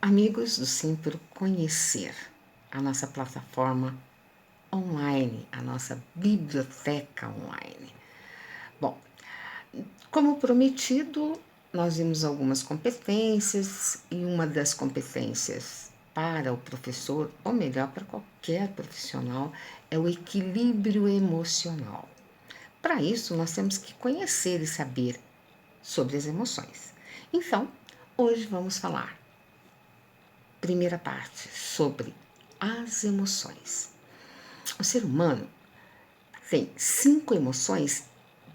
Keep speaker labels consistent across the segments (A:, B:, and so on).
A: Amigos do Simpro Conhecer, a nossa plataforma online, a nossa biblioteca online. Bom, como prometido, nós vimos algumas competências e uma das competências para o professor, ou melhor, para qualquer profissional, é o equilíbrio emocional. Para isso, nós temos que conhecer e saber sobre as emoções. Então, hoje vamos falar, primeira parte, sobre as emoções. O ser humano tem 5 emoções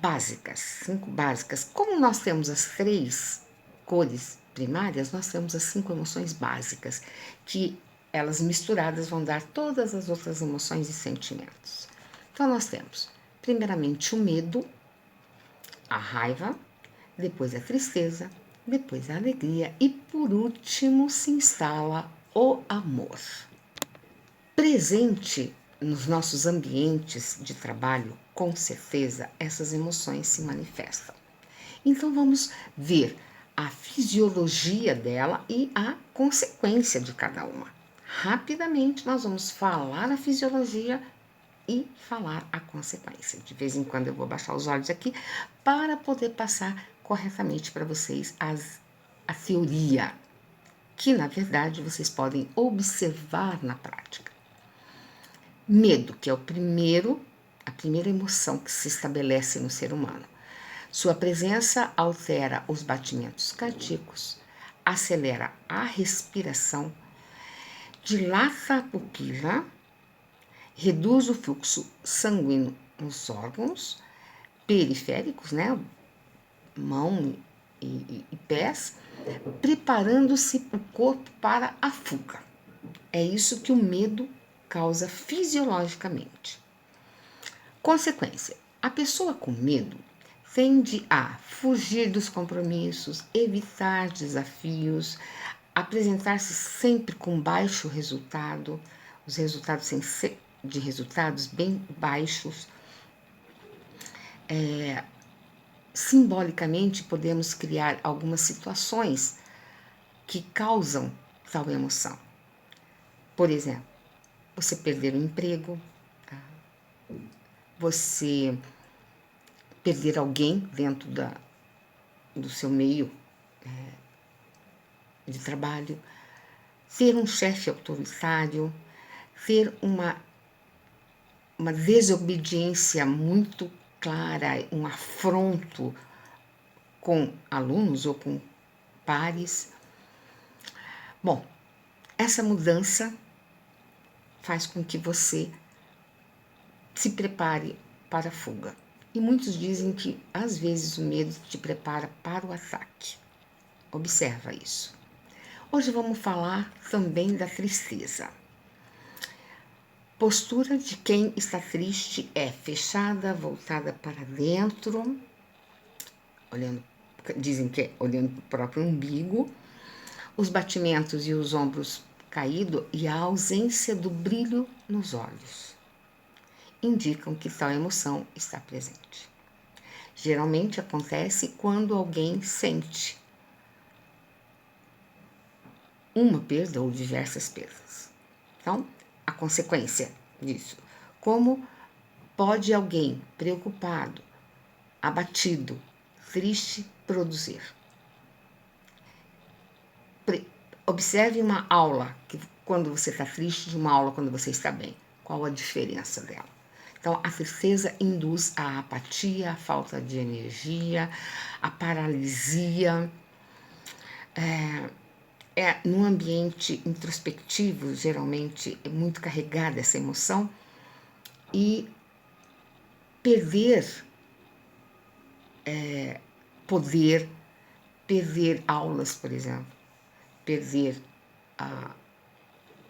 A: básicas, 5 básicas. Como nós temos as 3 cores primárias, nós temos as 5 emoções básicas, que elas misturadas vão dar todas as outras emoções e sentimentos. Então nós temos, primeiramente, o medo, a raiva, depois a tristeza, depois a alegria e por último se instala o amor. Presente nos nossos ambientes de trabalho, com certeza essas emoções se manifestam. Então vamos ver a fisiologia dela e a consequência de cada uma. Rapidamente nós vamos falar a fisiologia e falar a consequência. De vez em quando eu vou baixar os olhos aqui para poder passar corretamente para vocês a teoria, que na verdade vocês podem observar na prática. Medo, que é a primeira emoção que se estabelece no ser humano. Sua presença altera os batimentos cardíacos, acelera a respiração, dilata a pupila, reduz o fluxo sanguíneo nos órgãos periféricos, né, mão e pés, preparando-se o corpo para a fuga. É isso que o medo causa fisiologicamente. Consequência: a pessoa com medo tende a fugir dos compromissos, evitar desafios, apresentar-se sempre com baixo resultado, os resultados de resultados bem baixos. Simbolicamente, podemos criar algumas situações que causam tal emoção. Por exemplo, você perder o emprego, você perder alguém dentro do seu meio de trabalho, ter um chefe autoritário, ter uma desobediência muito clara, um afronto com alunos ou com pares. Bom, essa mudança faz com que você se prepare para a fuga. E muitos dizem que, às vezes, o medo te prepara para o ataque. Observa isso. Hoje vamos falar também da tristeza. Postura de quem está triste é fechada, voltada para dentro, dizem que é olhando para o próprio umbigo, os batimentos e os ombros caídos e a ausência do brilho nos olhos indicam que tal emoção está presente. Geralmente acontece quando alguém sente uma perda ou diversas perdas. Então, a consequência disso: como pode alguém preocupado, abatido, triste produzir? Observe uma aula, que quando você está triste, de uma aula quando você está bem. Qual a diferença dela? Então, a tristeza induz a apatia, a falta de energia, a paralisia. Num ambiente introspectivo, geralmente é muito carregada essa emoção, e perder poder, perder aulas, por exemplo, perder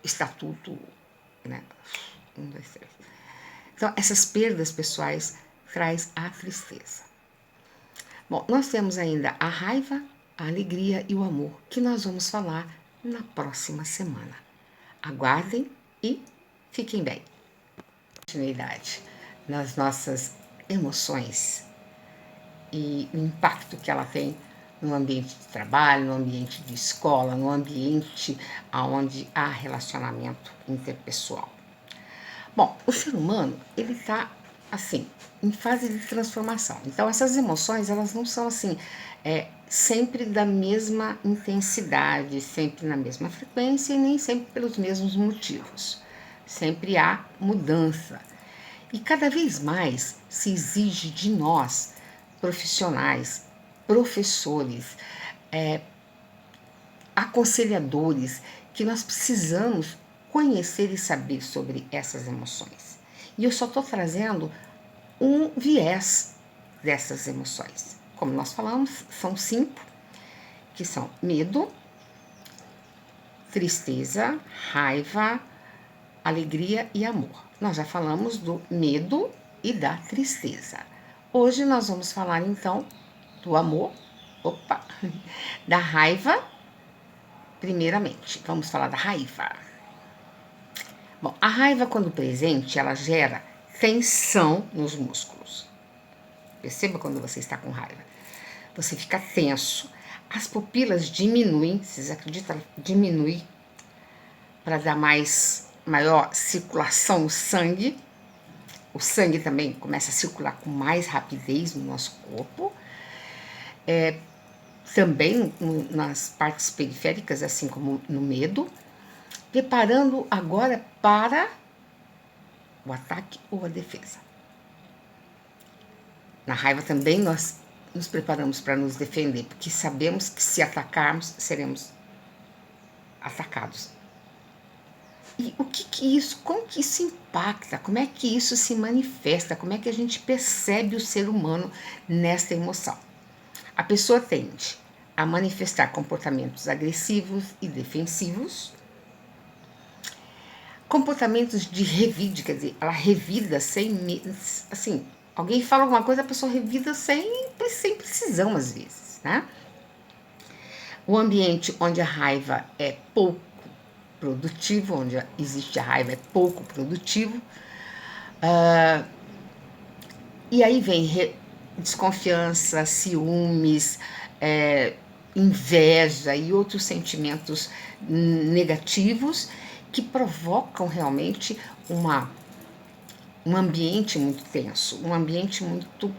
A: estatuto, né? 1, 2, 3. Então, essas perdas pessoais traz a tristeza. Bom, nós temos ainda a raiva, a alegria e o amor, que nós vamos falar na próxima semana. Aguardem e fiquem bem. Continuidade nas nossas emoções e o impacto que ela tem no ambiente de trabalho, no ambiente de escola, no ambiente onde há relacionamento interpessoal. Bom, o ser humano, ele está, assim, em fase de transformação. Então, essas emoções, elas não são, assim, sempre da mesma intensidade, sempre na mesma frequência e nem sempre pelos mesmos motivos. Sempre há mudança. E cada vez mais se exige de nós, profissionais, professores, aconselhadores, que nós precisamos conhecer e saber sobre essas emoções. E eu só estou trazendo um viés dessas emoções. Como nós falamos, são 5, que são medo, tristeza, raiva, alegria e amor. Nós já falamos do medo e da tristeza. Hoje nós vamos falar então do amor, da raiva. Primeiramente, vamos falar da raiva. Bom, a raiva, quando presente, ela gera tensão nos músculos. Perceba quando você está com raiva. Você fica tenso. As pupilas diminuem, vocês acreditam? Diminui para dar maior circulação no sangue. O sangue também começa a circular com mais rapidez no nosso corpo. Também nas partes periféricas, assim como no medo. Preparando agora para o ataque ou a defesa. Na raiva também nós nos preparamos para nos defender, porque sabemos que se atacarmos, seremos atacados. E o que isso, como que isso impacta? Como é que isso se manifesta? Como é que a gente percebe o ser humano nesta emoção? A pessoa tende a manifestar comportamentos agressivos e defensivos, comportamentos de revide, quer dizer, ela revida sem, assim, alguém fala alguma coisa, a pessoa revida sem precisão, às vezes, né? O ambiente onde a raiva é pouco produtivo, onde existe a raiva é pouco produtivo. E aí vem desconfiança, ciúmes, inveja e outros sentimentos negativos que provocam realmente um ambiente muito tenso, um ambiente muito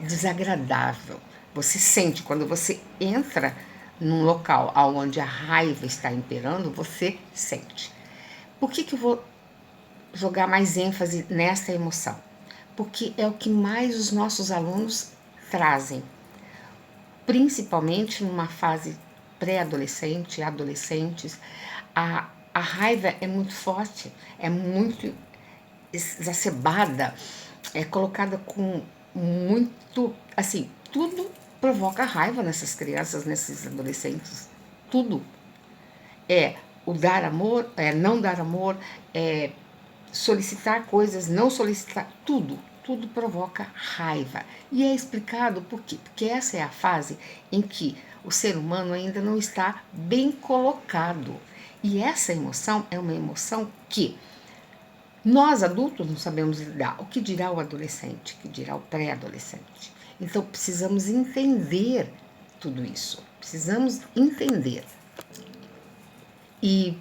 A: desagradável. Você sente, quando você entra num local onde a raiva está imperando, você sente. Por que eu vou jogar mais ênfase nessa emoção? Porque é o que mais os nossos alunos trazem, principalmente numa fase pré-adolescente, adolescentes. A raiva é muito forte, é muito exacerbada, é colocada com muito, assim, tudo provoca raiva nessas crianças, nesses adolescentes, tudo. O dar amor, não dar amor, solicitar coisas, não solicitar, tudo provoca raiva. E é explicado por quê? Porque essa é a fase em que o ser humano ainda não está bem colocado. E essa emoção é uma emoção que nós adultos não sabemos lidar. O que dirá o adolescente? O que dirá o pré-adolescente? Então precisamos entender tudo isso. Precisamos entender. E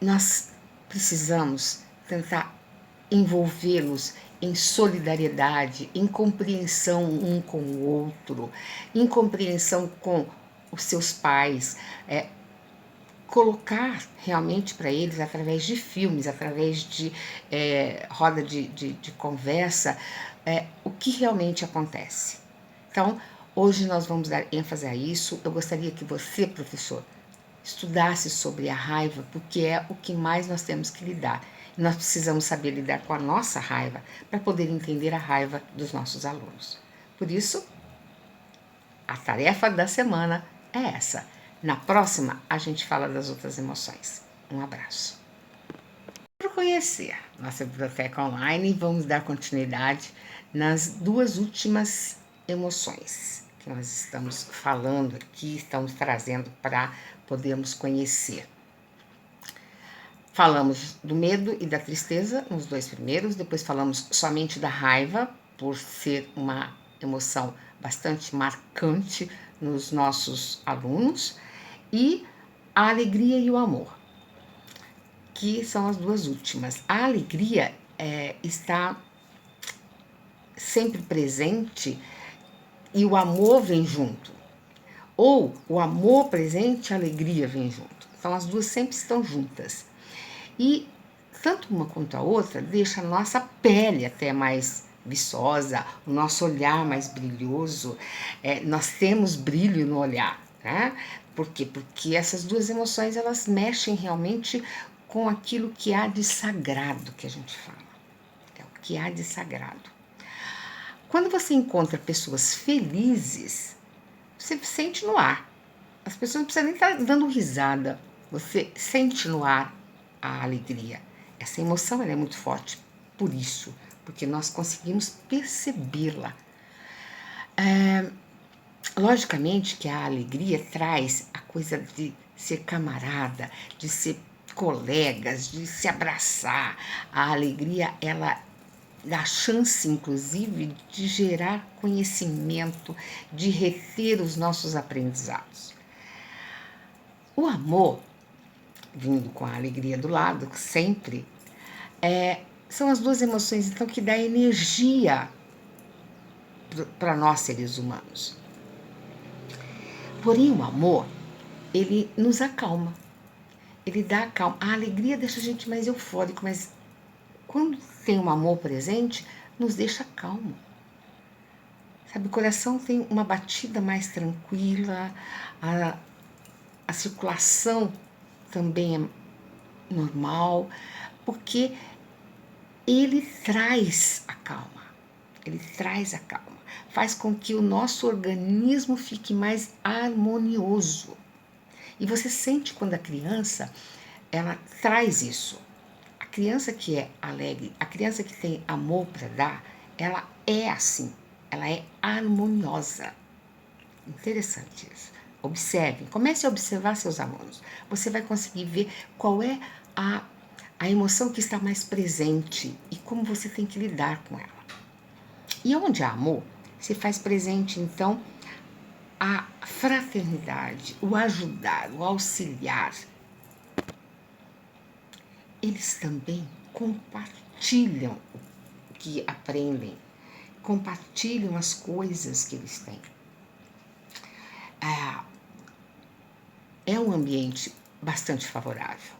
A: nós precisamos tentar envolvê-los em solidariedade, em compreensão um com o outro, em compreensão com os seus pais, colocar realmente para eles, através de filmes, através de roda de conversa, o que realmente acontece. Então, hoje nós vamos dar ênfase a isso. Eu gostaria que você, professor, estudasse sobre a raiva, porque é o que mais nós temos que lidar. Nós precisamos saber lidar com a nossa raiva para poder entender a raiva dos nossos alunos. Por isso, a tarefa da semana é essa. Na próxima, a gente fala das outras emoções. Um abraço. Para conhecer nossa biblioteca online, vamos dar continuidade nas 2 últimas emoções que nós estamos falando aqui, estamos trazendo para podermos conhecer. Falamos do medo e da tristeza nos 2 primeiros, depois falamos somente da raiva, por ser uma emoção bastante marcante nos nossos alunos, e a alegria e o amor, que são as duas últimas. A alegria está sempre presente e o amor vem junto. Ou o amor presente e a alegria vem junto. Então as duas sempre estão juntas. E tanto uma quanto a outra deixa a nossa pele até mais viçosa, o nosso olhar mais brilhoso. Nós temos brilho no olhar, né? Por quê? Porque essas duas emoções, elas mexem realmente com aquilo que há de sagrado, que a gente fala. É o que há de sagrado. Quando você encontra pessoas felizes, você sente no ar. As pessoas não precisam nem estar dando risada. Você sente no ar a alegria. Essa emoção ela é muito forte por isso, porque nós conseguimos percebê-la. Logicamente que a alegria traz a coisa de ser camarada, de ser colegas, de se abraçar. A alegria, ela dá chance, inclusive, de gerar conhecimento, de reter os nossos aprendizados. O amor, vindo com a alegria do lado, sempre, são as duas emoções, então, que dá energia para nós, seres humanos. Porém, o amor, ele nos acalma. Ele dá calma. A alegria deixa a gente mais eufórico, mas quando tem um amor presente, nos deixa calmo. Sabe, o coração tem uma batida mais tranquila, a circulação também é normal, porque ele traz a calma. Ele traz a calma. Faz com que o nosso organismo fique mais harmonioso. E você sente quando a criança, ela traz isso. A criança que é alegre, a criança que tem amor para dar, ela é assim, ela é harmoniosa. Interessante isso. Observe, comece a observar seus alunos. Você vai conseguir ver qual é a emoção que está mais presente e como você tem que lidar com ela. E onde há amor, se faz presente, então, a fraternidade, o ajudar, o auxiliar. Eles também compartilham o que aprendem, compartilham as coisas que eles têm. É um ambiente bastante favorável.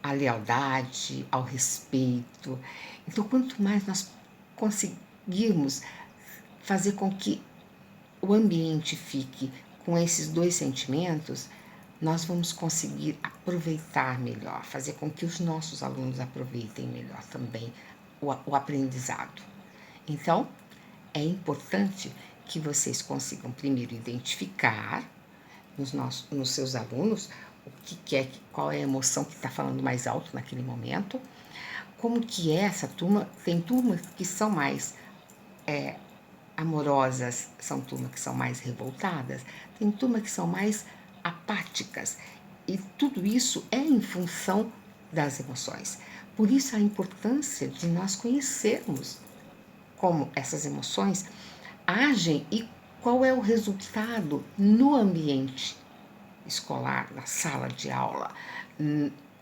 A: A lealdade, ao respeito. Então, quanto mais nós conseguirmos fazer com que o ambiente fique com esses dois sentimentos, nós vamos conseguir aproveitar melhor, fazer com que os nossos alunos aproveitem melhor também o aprendizado. Então, é importante que vocês consigam primeiro identificar nos seus alunos o que é, qual é a emoção que está falando mais alto naquele momento, como que é essa turma. Tem turmas que são mais amorosas, são turmas que são mais revoltadas, tem turmas que são mais apáticas, e tudo isso é em função das emoções. Por isso a importância de nós conhecermos como essas emoções agem e qual é o resultado no ambiente escolar, na sala de aula,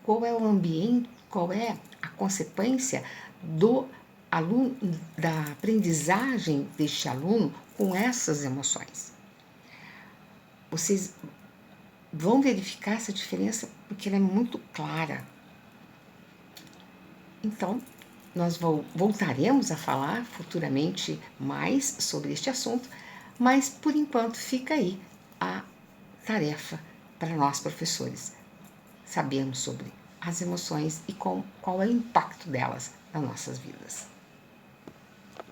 A: qual é o ambiente, qual é a consequência do aluno, da aprendizagem deste aluno com essas emoções. Vocês vão verificar essa diferença porque ela é muito clara. Então, nós voltaremos a falar futuramente mais sobre este assunto, mas por enquanto fica aí a tarefa para nós professores sabermos sobre as emoções e qual é o impacto delas nas nossas vidas.